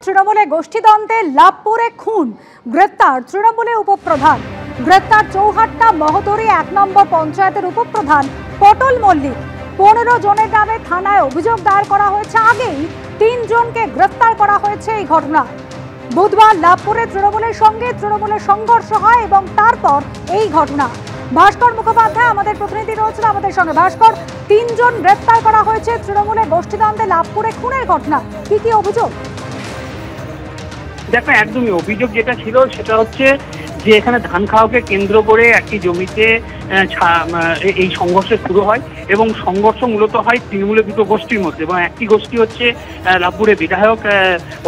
তৃণমূলে গোষ্ঠীদ্বন্দ্বে লাভপুরে খুন, গ্রেপ্তার তৃণমূলের উপপ্রধান। গ্রেপ্তার চৌহাট্টা মহতরি 1 নম্বর পঞ্চায়েতের উপপ্রধান পটল মল্লিক। 15 জনের নামে থানায় অভিযোগ দায়ের করা হয়েছে। আগেই 3 জনকে গ্রেপ্তার করা হয়েছে এই ঘটনায়। বুধবার লাভপুরে তৃণমূলের সঙ্গে সংঘর্ষ হয় এবং তারপর এই ঘটনা। ভাস্কর মুখোপাধ্যায় আমাদের প্রতিনিধি রয়েছেন আমাদের সঙ্গে। ভাস্কর, 3 জন গ্রেপ্তার করা হয়েছে তৃণমূলে গোষ্ঠীদ্বন্দ্বে লাভপুরে খুনের ঘটনা, কি কি অভিযোগ? দেখো, একদমই অভিযোগ যেটা ছিল সেটা হচ্ছে যে এখানে ধান খাওয়াকে কেন্দ্র করে একটি জমিতে এই সংঘর্ষ শুরু হয় এবং সংঘর্ষ মূলত হয় তৃণমূলের দুটো গোষ্ঠীর মধ্যে। এবং একটি গোষ্ঠী হচ্ছে লাভপুরের বিধায়ক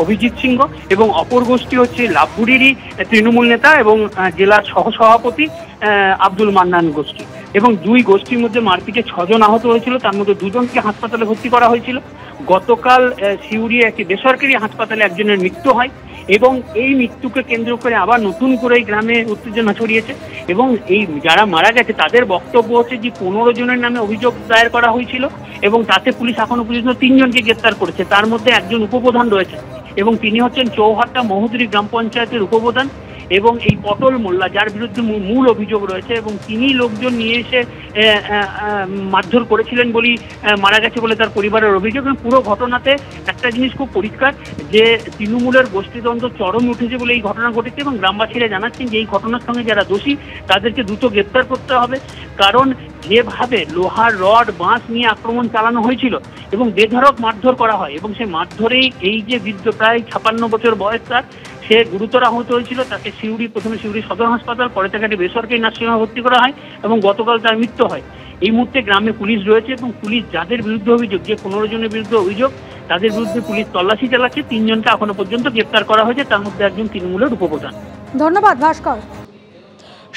অভিজিৎ সিংহ এবং অপর গোষ্ঠী হচ্ছে লাভপুরেরই তৃণমূল নেতা এবং জেলার সহসভাপতি আব্দুল মান্নান গোষ্ঠী। এবং দুই গোষ্ঠীর মধ্যে মারপিটে 6 জন আহত হয়েছিল, তার মধ্যে 2 জনকে হাসপাতালে ভর্তি করা হয়েছিল। গতকাল সিউড়ি একটি বেসরকারি হাসপাতালে একজনের মৃত্যু হয় এবং এই মৃত্যুকে কেন্দ্র করে আবার নতুন করে এই গ্রামে উত্তেজনা ছড়িয়েছে। এবং এই যারা মারা গেছে তাদের বক্তব্য হচ্ছে যে 15 জনের নামে অভিযোগ দায়ের করা হয়েছিল এবং তাতে পুলিশ এখনো পর্যন্ত 3 জনকে গ্রেপ্তার করেছে। তার মধ্যে একজন উপপ্রধান রয়েছে এবং তিনি হচ্ছেন চৌহাট্টা মহতরি গ্রাম পঞ্চায়েতের উপপ্রধান। এবং এই পটল মোল্লা, যার বিরুদ্ধে মূল অভিযোগ রয়েছে এবং তিনি লোকজন নিয়ে এসে মারধর করেছিলেন বলেই মারা গেছে বলে তার পরিবারের অভিযোগ। এবং পুরো ঘটনাতে একটা জিনিস খুব পরিষ্কার যে তৃণমূলের গোষ্ঠীদ্বন্দ্ব চরমে উঠেছে বলে এই ঘটনা ঘটেছে এবং গ্রামবাসীরা জানাচ্ছেন যে এই ঘটনার সঙ্গে যারা দোষী তাদেরকে দ্রুত গ্রেপ্তার করতে হবে। কারণ যেভাবে লোহার রড বাঁশ নিয়ে আক্রমণ চালানো হয়েছিল এবং বেধড়ক মারধর করা হয় এবং সেই মারধরেই এই যে বৃদ্ধ প্রায় 56 বছর বয়স তার, সে গুরুতর আহত হয়েছিল। তাকে প্রথমে সিউড়ি সদর হাসপাতাল, পরে তাকে একটি বেসরকারি নার্সিংহোমে ভর্তি করা হয় এবং গতকাল তার মৃত্যু হয়। এই মুহূর্তে গ্রামে পুলিশ রয়েছে এবং পুলিশ যাদের বিরুদ্ধে অভিযোগ, যে 15 জনের বিরুদ্ধে অভিযোগ, তাদের বিরুদ্ধে পুলিশ তল্লাশি চালাচ্ছে। 3 জনকে এখনো পর্যন্ত গ্রেপ্তার করা হয়েছে, তার মধ্যে একজন তৃণমূলের উপপ্রধান। ধন্যবাদ ভাস্কর।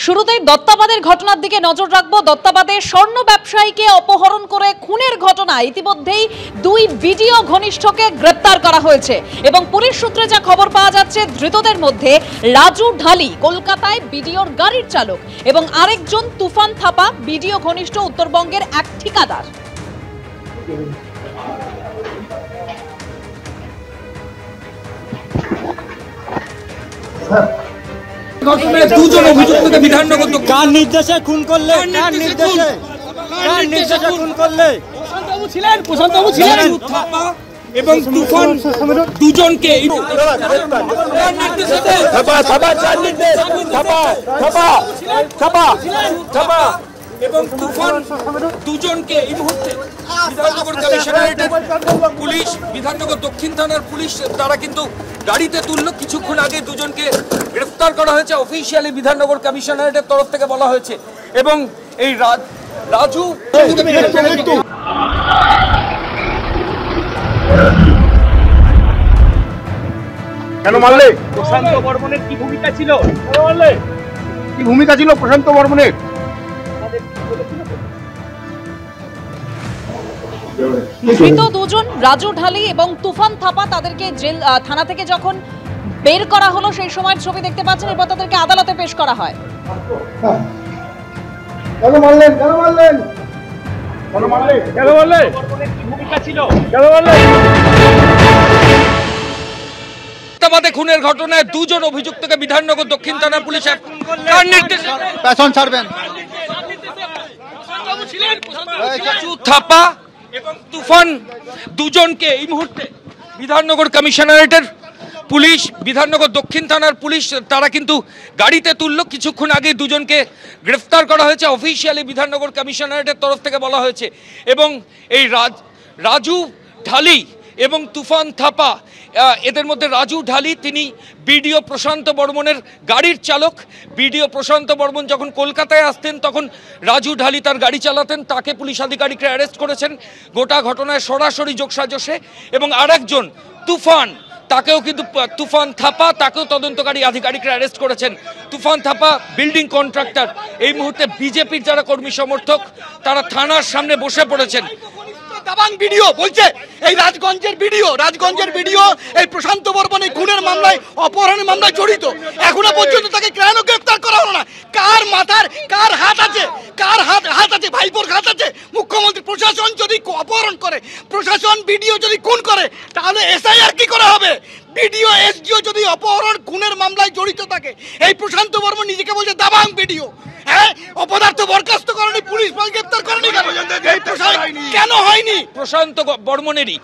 শুরুতেই দত্তাবাদের ঘটনার দিকে নজর রাখবো। দত্তাবাদে স্বর্ণ ব্যবসায়ীকে অপহরণ করে খুনের ঘটনায় ইতিমধ্যেই 2 বিডিও ঘনিষ্ঠকে গ্রেপ্তার করা হয়েছে এবং পুলিশ সূত্রে যা খবর পাওয়া যাচ্ছে ধৃতদের মধ্যে রাজু ঢালি, কলকাতায় বিডিওর গাড়ির চালক, এবং আরেকজন তুফান থাপা, বিডিও ঘনিষ্ঠ উত্তরবঙ্গের এক ঠিকাদার। ঘটনায় 2 জন অভিযুক্তকে বিধাননগর কার নির্দেশে খুন করলে? কার নির্দেশে খুন করলে? প্রশান্তবাবু ছিলেন এবং তুফান 2 জনকে এবং তুফান 2 জনকে এই মুহূর্তে বিধাননগর কমিশনারেটের পুলিশ, বিধাননগর দক্ষিণ থানার পুলিশ, তারা কিন্তু গাড়িতে তুলল। কিছুক্ষণ আগে 2 জনকে গ্রেফতার করা হয়েছে অফিসিয়ালি বিধাননগর কমিশনারেটের তরফ থেকে বলা হয়েছে। এবং এই রাজু কেন মারলে? প্রশান্ত বর্মনের কি ভূমিকা ছিল? কি ভূমিকা ছিল প্রশান্ত বর্মনের? ধৃত 2 জন রাজু ঢালি এবং তুফান থাপা, তাদেরকে জেল থানা থেকে যখন বের করা হলো সেই সময়ের ছবি দেখতে পাচ্ছেন। এরপর তাদেরকে আদালতে পেশ করা হয়। কেন মারলেন? কেন মারলেন? কেন মারলে? কেন মারলে? কি ভূমিকা ছিল? কেন মারলে? দত্তাবাদে খুনের ঘটনায় 2 জন অভিযুক্তকে বিধাননগর দক্ষিণ থানার পুলিশ কার নির্দেশে পেছন ছাড়বেন? রাজু থাপা এবং তুফান 2 জনকে এই মুহূর্তে বিধাননগর কমিশনারেটের পুলিশ, বিধাননগর দক্ষিণ থানার পুলিশ, তারা কিন্তু গাড়িতে তুলল। কিছুক্ষণ আগে 2 জনকে গ্রেফতার করা হয়েছে অফিসিয়ালি বিধাননগর কমিশনারেটের তরফ থেকে বলা হয়েছে। এবং এই রাজু ঢালি এবং তুফান থাপা, এদের মধ্যে রাজু ঢালি তিনি বিডিও প্রশান্ত বর্মনের গাড়ির চালক। বিডিও প্রশান্ত বর্মন যখন কলকাতায় আসতেন তখন রাজু ঢালি তার গাড়ি চালাতেন, তাকে পুলিশ আধিকারিকরা অ্যারেস্ট করেছেন গোটা ঘটনায় সরাসরি যোগসাজশে। এবং আরেকজন তুফান, তাকেও কিন্তু তুফান থাপা, তাকেও তদন্তকারী আধিকারিকরা অ্যারেস্ট করেছেন। তুফান থাপা বিল্ডিং কন্ট্রাক্টর। এই মুহূর্তে বিজেপির যারা কর্মী সমর্থক তারা থানার সামনে বসে পড়েছেন। দাবাং ভিডিও বলছে এই রাজগঞ্জের ভিডিও এই প্রশান্ত বর্মন এই খুনের মামলায়, অপহরণের মামলায় জড়িত। এখনো পর্যন্ত তাকে কেন গ্রেফতার করা হলো না? কার মাথার কার হাত আছে, কার হাত আছে, ভাইপোর হাত আছে? মুখ্যমন্ত্রী, প্রশাসন যদি অপহরণ করে, প্রশাসন বিডিও যদি খুন করে, তাহলে এসআইআর কি করে হবে? বিডিও এসডিও যদি অপহরণ খুনের মামলায় জড়িত থাকে, এই প্রশান্ত বর্মন নিজেকে বলছে দাবাং বিডিও, হ্যাঁ, অপদার্থ বরখাস্ত করেনি, পুলিশ গ্রেপ্তার করেনি কেন হয়নি? প্রশান্ত বর্মনেরই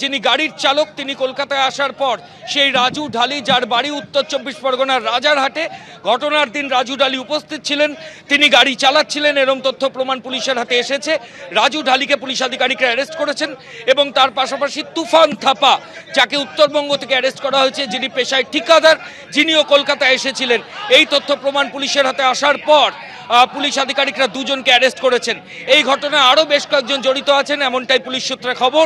যিনি গাড়ির চালক, তিনি কলকাতায় আসার পর সেই রাজু ঢালি, যার বাড়ি উত্তর 24 পরগনার রাজারহাটে, ঘটনার দিন রাজু ঢালি উপস্থিত ছিলেন, তিনি গাড়ি চালাচ্ছিলেন, এরম তথ্য প্রমাণ পুলিশের হাতে এসেছে। রাজু ঢালিকে পুলিশ আধিকারিকরা অ্যারেস্ট করেছেন এবং তার পাশাপাশি তুফান থাপা, যাকে উত্তরবঙ্গ থেকে অ্যারেস্ট করা হয়েছে, যিনি পেশায় ঠিকাদার, যিনিও কলকাতায় এসেছিলেন। এই তথ্য প্রমাণ পুলিশের হাতে আসার পর পুলিশ আধিকারিকরা দুজনকে অ্যারেস্ট করেছেন। এই ঘটনায় আরও বেশ কয়েকজন জড়িত আছেন, এমনটাই পুলিশ সূত্রে খবর।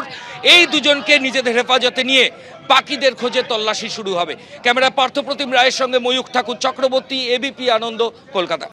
এই দুজনকে নিজেদের হেফাজতে নিয়ে বাকিদের খোঁজে তল্লাশি শুরু হবে। ক্যামেরা পার্থপ্রতিম রায়ের সঙ্গে ময়ূখ ঠাকুর চক্রবর্তী, এবিপি আনন্দ, কলকাতা।